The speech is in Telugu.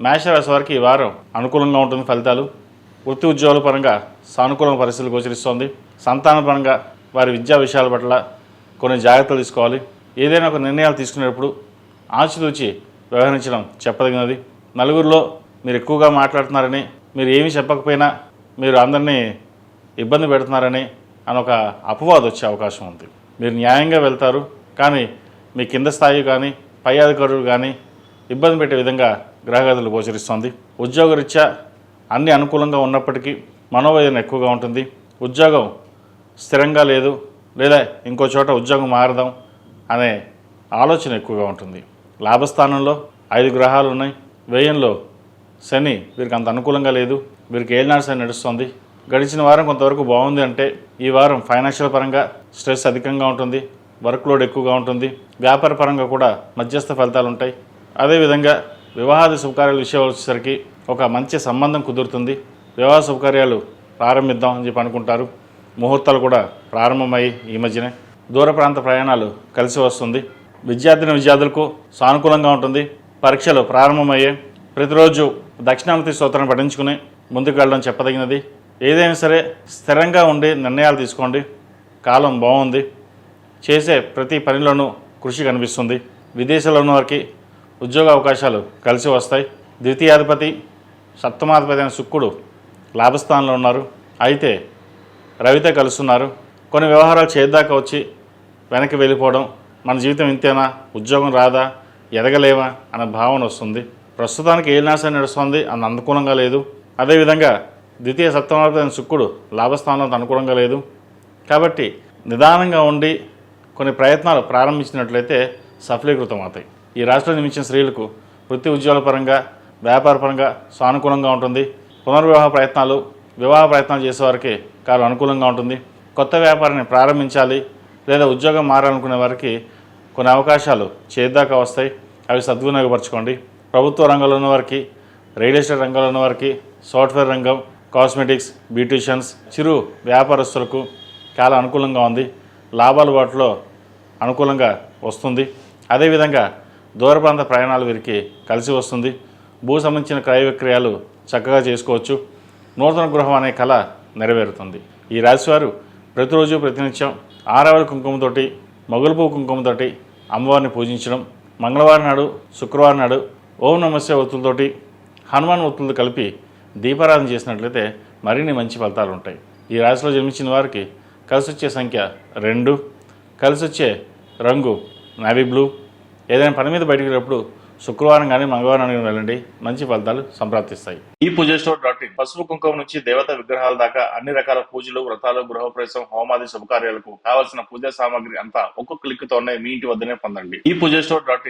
మేషరాశి వారికి ఈ వారం అనుకూలంగా ఉంటుంది. ఫలితాలు వృత్తి ఉద్యోగాల పరంగా సానుకూల పరిస్థితులు గోచరిస్తోంది. సంతాన పరంగా వారి విద్యా విషయాల పట్ల కొన్ని జాగ్రత్తలు తీసుకోవాలి. ఏదైనా ఒక నిర్ణయాలు తీసుకునేటప్పుడు ఆచితూచి వ్యవహరించడం చెప్పదగినది. నలుగురిలో మీరు ఎక్కువగా మాట్లాడుతున్నారని, మీరు ఏమీ చెప్పకపోయినా మీరు అందరినీ ఇబ్బంది పెడుతున్నారని అని ఒక అపవాదు వచ్చే అవకాశం ఉంది. మీరు న్యాయంగా వెళ్తారు, కానీ మీ కింద స్థాయి కానీ పై అధికారులు కానీ ఇబ్బంది పెట్టే విధంగా గ్రహగతులు గోచరిస్తోంది. ఉద్యోగరీత్యా అన్ని అనుకూలంగా ఉన్నప్పటికీ మనోవేదన ఎక్కువగా ఉంటుంది. ఉద్యోగం స్థిరంగా లేదు, లేదా ఇంకో చోట ఉద్యోగం మారదాం అనే ఆలోచన ఎక్కువగా ఉంటుంది. లాభస్థానంలో 5 గ్రహాలు ఉన్నాయి. వ్యయంలో శని వీరికి అంత అనుకూలంగా లేదు. వీరికి ఏలినాడు శని నడుస్తుంది. గడిచిన వారం కొంతవరకు బాగుంది అంటే ఈ వారం ఫైనాన్షియల్ పరంగా స్ట్రెస్ అధికంగా ఉంటుంది, వర్క్ లోడ్ ఎక్కువగా ఉంటుంది. వ్యాపార పరంగా కూడా మధ్యస్థ ఫలితాలు ఉంటాయి. అదేవిధంగా వివాహాది శుభకార్యాల విషయం వచ్చేసరికి ఒక మంచి సంబంధం కుదురుతుంది. వివాహ శుభకార్యాలు ప్రారంభిద్దాం అని చెప్పి అనుకుంటారు. ముహూర్తాలు కూడా ప్రారంభమయ్యి ఈ మధ్యనే దూర ప్రాంత ప్రయాణాలు కలిసి వస్తుంది. విద్యార్థులకు సానుకూలంగా ఉంటుంది. పరీక్షలు ప్రారంభమయ్యే ప్రతిరోజు దక్షిణామూర్తి స్తోత్రాన్ని పఠించుకుని ముందుకు వెళ్ళడం చెప్పదగినది. ఏదైనా సరే స్థిరంగా ఉండి నిర్ణయాలు తీసుకోండి. కాలం బాగుంది. చేసే ప్రతి పనిలోనూ కృషి కనిపిస్తుంది. విదేశాల్లో ఉన్న వారికి ఉద్యోగ అవకాశాలు కలిసి వస్తాయి. ద్వితీయాధిపతి సప్తమాధిపతి అయిన శుక్రుడు లాభస్థానంలో ఉన్నారు. అయితే రవితో కలుస్తున్నారు. కొన్ని వ్యవహారాలు చేద్దాకా వచ్చి వెనక్కి వెళ్ళిపోవడం, మన జీవితం ఇంతేనా, ఉద్యోగం రాదా, ఎదగలేమా అనే భావన వస్తుంది. ప్రస్తుతానికి ఏలినాశనం నడుస్తుంది, అంత అనుకూలంగా లేదు. అదేవిధంగా ద్వితీయ సప్తమాధిపతి అయిన శుక్రుడు లాభస్థానంలో అనుకూలంగా లేదు. కాబట్టి నిదానంగా ఉండి కొన్ని ప్రయత్నాలు ప్రారంభించినట్లయితే సఫలీకృతం అవుతాయి. ఈ రాశిలో జన్మించిన స్త్రీలకు వృత్తి ఉద్యోగాల పరంగా వ్యాపార పరంగా సానుకూలంగా ఉంటుంది. వివాహ ప్రయత్నాలు చేసేవారికి కాలం అనుకూలంగా ఉంటుంది. కొత్త వ్యాపారాన్ని ప్రారంభించాలి లేదా ఉద్యోగం మారాలనుకునే వారికి కొన్ని అవకాశాలు చేద్దాకా వస్తాయి. అవి సద్వినియోగపరచుకోండి. ప్రభుత్వ రంగంలో ఉన్నవారికి, రియల్ ఎస్టేట్ రంగంలో ఉన్నవారికి, సాఫ్ట్వేర్ రంగం, కాస్మెటిక్స్, బ్యూటీషియన్స్, చిరు వ్యాపారస్తులకు చాలా అనుకూలంగా ఉంది. లాభాల బాటలో అనుకూలంగా వస్తుంది. అదేవిధంగా దూర ప్రాంత ప్రయాణాలు వీరికి కలిసి వస్తుంది. భూ సంబంధించిన క్రయ విక్రయాలు చక్కగా చేసుకోవచ్చు. నూతన గృహం అనే కళ నెరవేరుతుంది. ఈ రాశివారు ప్రతిరోజు ప్రతినిత్యం ఆరవల కుంకుమతోటి, మగులుపు కుంకుమతోటి అమ్మవారిని పూజించడం, మంగళవారం నాడు, శుక్రవారం నాడు ఓం నమస్య ఒత్తులతోటి హనుమాన్ ఒత్తులతో కలిపి దీపారాధన చేసినట్లయితే మరిన్ని మంచి ఫలితాలు ఉంటాయి. ఈ రాశిలో జన్మించిన వారికి కలిసి వచ్చే సంఖ్య 2, కలిసి వచ్చే రంగు నేవీ బ్లూ. ఏదైనా పని మీద బయటికి వెళ్ళినప్పుడు శుక్రవారం కానీ మంగళవారం కానీ వెళ్ళండి, మంచి ఫలితాలు సంప్రాప్తిస్తాయి. ఈ పూజస్టోర్.in పసుపు కుంకుమ నుంచి దేవత విగ్రహాల దాకా అన్ని రకాల పూజలు, వ్రతాలు, గృహప్రవేశం, హోమాది శుభకార్యాలకు కావలసిన పూజా సామాగ్రి అంతా ఒక్కొక్క క్లిక్ తోనే మీ ఇంటి వద్దనే పొందండి. ఈ పూజస్టోర్.in